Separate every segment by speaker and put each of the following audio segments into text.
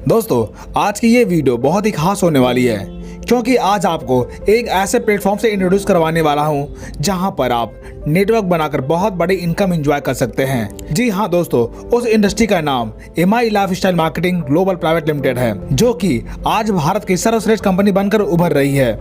Speaker 1: दोस्तों, आज की ये वीडियो बहुत ही खास होने वाली है क्योंकि आज आपको एक ऐसे प्लेटफॉर्म से इंट्रोड्यूस करवाने वाला हूँ जहाँ पर आप नेटवर्क बनाकर बहुत बड़ी इनकम एंजॉय कर सकते हैं। जी हाँ दोस्तों, उस इंडस्ट्री का नाम MI lifestyle marketing global private limited है, जो कि आज भारत की सर्वश्रेष्ठ कंपनी बनकर उभर रही है।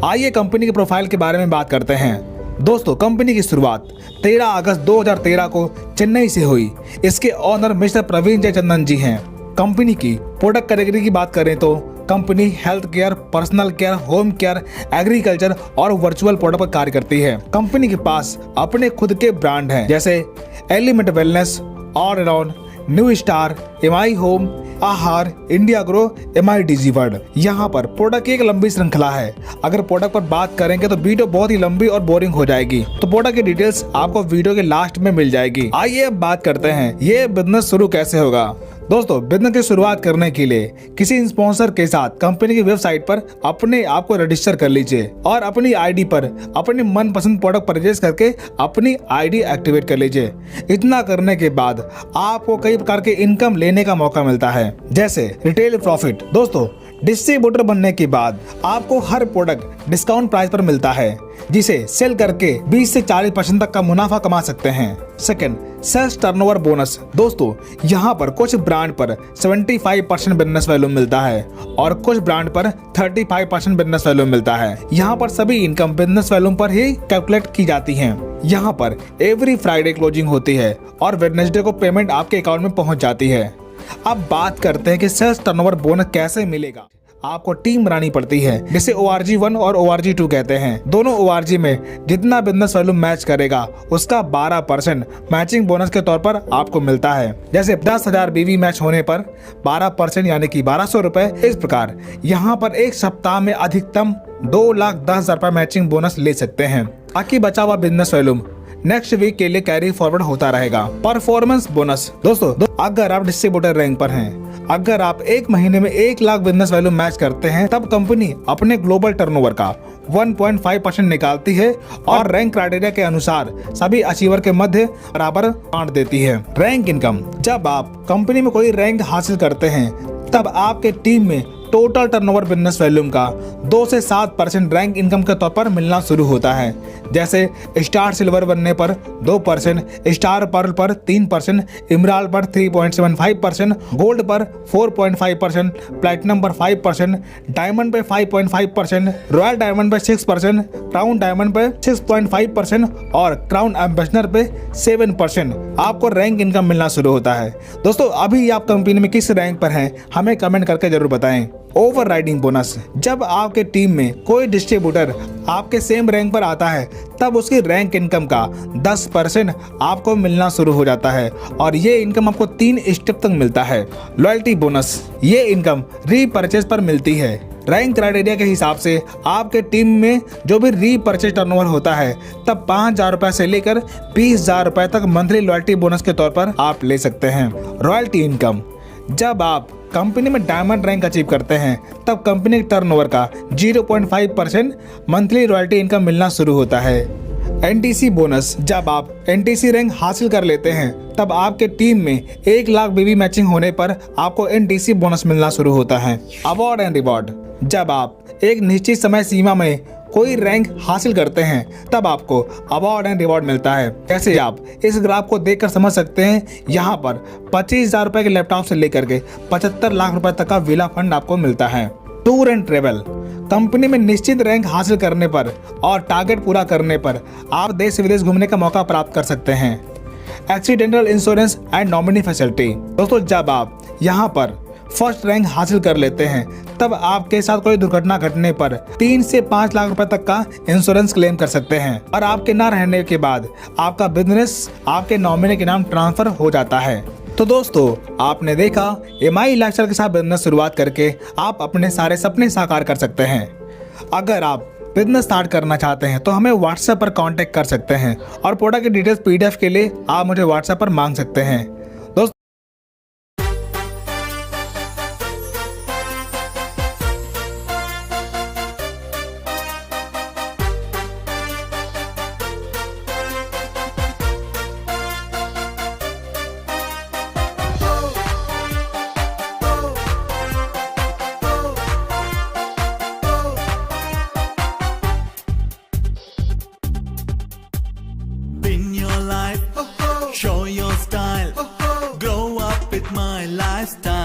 Speaker 1: आइए कंपनी के प्रोफाइल के बारे में बात करते हैं। दोस्तों, कंपनी की शुरुआत 13 अगस्त 2013 को चेन्नई से हुई। इसके ऑनर मिस्टर प्रवीण जयचंदन जी हैं। कंपनी की प्रोडक्ट कैटेगरी की बात करें तो company health care, personal care, home care, agriculture और वर्चुअल प्रोडक्ट पर कार्य करती है। कंपनी के पास अपने खुद के ब्रांड हैं जैसे element wellness, all around, new star, MI home, Aahaar, India grow, MI DG world. यहाँ पर प्रोडक्ट की एक लंबी श्रृंखला है। अगर प्रोडक्ट पर बात करेंगे तो वीडियो बहुत ही लंबी और बोरिंग हो जाएगी, तो प्रोडक्ट की डिटेल्स आपको वीडियो के लास्ट में मिल जाएगी। आइए अब बात करते हैं ये बिजनेस शुरू कैसे होगा। दोस्तों, बिजनेस की शुरुआत करने के लिए किसी स्पॉन्सर के साथ कंपनी की वेबसाइट पर अपने आप को रजिस्टर कर लीजिए और अपनी आईडी पर अपने मनपसंद प्रोडक्ट परचेज करके अपनी आईडी एक्टिवेट कर लीजिए। इतना करने के बाद आपको कई प्रकार के इनकम लेने का मौका मिलता है, जैसे रिटेल प्रॉफिट। दोस्तों, डिस्ट्रीब्यूटर बनने के बाद आपको हर प्रोडक्ट डिस्काउंट प्राइस पर मिलता है, जिसे सेल करके 20 से 40% तक का मुनाफा कमा सकते हैं। Second, sales turnover bonus. दोस्तों, यहाँ पर कुछ ब्रांड पर 75% बिजनेस वैल्यू मिलता है और कुछ ब्रांड पर 35% बिजनेस वैल्यू मिलता है। यहाँ पर सभी इनकम बिजनेस वैल्यू पर ही कैलकुलेट की जाती है। यहाँ पर एवरी फ्राइडे क्लोजिंग होती है और वेडनेसडे को पेमेंट आपके अकाउंट में पहुँच जाती है। अब बात करते हैं कि सेल्स टर्नओवर बोनस कैसे मिलेगा। आपको टीम बनानी पड़ती है, जिसे ORG 1 और ORG 2 कहते हैं। दोनों ORG में जितना बिजनेस वैल्यू मैच करेगा उसका 12% मैचिंग बोनस के तौर पर आपको मिलता है। जैसे 10,000 BV मैच होने पर 12% यानी कि 1200 रुपए। इस प्रकार यहाँ पर एक सप्ताह में अधिकतम 2,10,000 रुपए मैचिंग बोनस ले सकते हैं। बाकी बचा हुआ बिजनेस वैल्यू नेक्स्ट वीक के लिए कैरी फॉरवर्ड होता रहेगा। Performance bonus. दोस्तों, अगर आप डिस्ट्रीब्यूटर रैंक पर हैं, अगर आप एक महीने में 1 लाख बिजनेस वैल्यू मैच करते हैं, तब कंपनी अपने ग्लोबल टर्नओवर का 1.5% निकालती है और रैंक क्राइटेरिया के अनुसार सभी अचीवर के मध्य बराबर बांट देती है। Rank income. जब आप कंपनी में कोई रैंक हासिल करते हैं, तब आपके टीम में टोटल टर्नओवर बिजनेस वैल्यू का 2 से 7% रैंक इनकम के तौर पर मिलना शुरू होता है। जैसे स्टार सिल्वर बनने पर 2%, स्टार पर्ल पर 3%, इमराल्ड पर 3.75%, गोल्ड पर 4.5%, प्लैटिनम पर 5%, डायमंड पे 5.5%, रॉयल डायमंड पे 6%, क्राउन डायमंड पे 6.5% और क्राउन एम्बेसडर पे 7% आपको रैंक इनकम मिलना शुरू होता है। दोस्तों, अभी आप कंपनी में किस रैंक पर हैं, हमें कमेंट करके जरूर बताएं। Overriding bonus. जब आपके टीम में कोई डिस्ट्रीब्यूटर आपके सेम रैंक पर आता है, तब उसकी रैंक इनकम का 10% आपको मिलना शुरू हो जाता है और ये इनकम आपको 3 स्टेप तक मिलता है। Loyalty bonus. ये इनकम रीपरचेज पर मिलती है। रैंक क्राइटेरिया के हिसाब से आपके टीम में जो भी रीपरचेज टर्नओवर होता है, तब 5,000 रुपए से लेकर 20,000 रुपए तक मंथली लॉयल्टी बोनस के तौर पर आप ले सकते हैं। Royalty income. जब आप कंपनी में डायमंड रैंक अचीव करते हैं, तब कंपनी के टर्नओवर का 0.5% मंथली रॉयल्टी इनकम मिलना शुरू होता है। NTC bonus. जब आप NTC रैंक हासिल कर लेते हैं, तब आपके टीम में 1 लाख BV मैचिंग होने पर आपको NTC बोनस मिलना शुरू होता है। Award and reward. जब आप एक निश्चित समय सीमा में कोई रैंक हासिल करते हैं, तब आपको अवार्ड एंड रिवॉर्ड मिलता है। जैसे आप इस ग्राफ को देखकर समझ सकते हैं, यहाँ पर 25,000 रुपए के लैपटॉप से लेकर के 75 लाख रुपए तक का विला फंड आपको मिलता है। Tour and travel. कंपनी में निश्चित रैंक हासिल करने पर और टारगेट पूरा करने पर आप देश विदेश घूमने का मौका प्राप्त कर सकते हैं। Accidental insurance and nominee facility. दोस्तों, जब आप यहाँ पर फर्स्ट रैंक हासिल कर लेते हैं, तब आपके साथ कोई दुर्घटना घटने पर 3 से 5 लाख रुपए तक का इंश्योरेंस क्लेम कर सकते हैं और आपके न रहने के बाद आपका बिजनेस आपके नॉमिनी के नाम ट्रांसफर हो जाता है। तो दोस्तों, आपने देखा एमआई लाइफस्टाइल के साथ बिजनेस शुरुआत करके आप अपने सारे सपने साकार कर सकते हैं। अगर आप बिजनेस स्टार्ट करना चाहते हैं तो हमें व्हाट्सएप पर कांटेक्ट कर सकते हैं और प्रोडक्ट की डिटेल्स PDF के लिए आप मुझे व्हाट्सएप पर मांग सकते हैं।
Speaker 2: life. Show your style. Grow up with my lifestyle.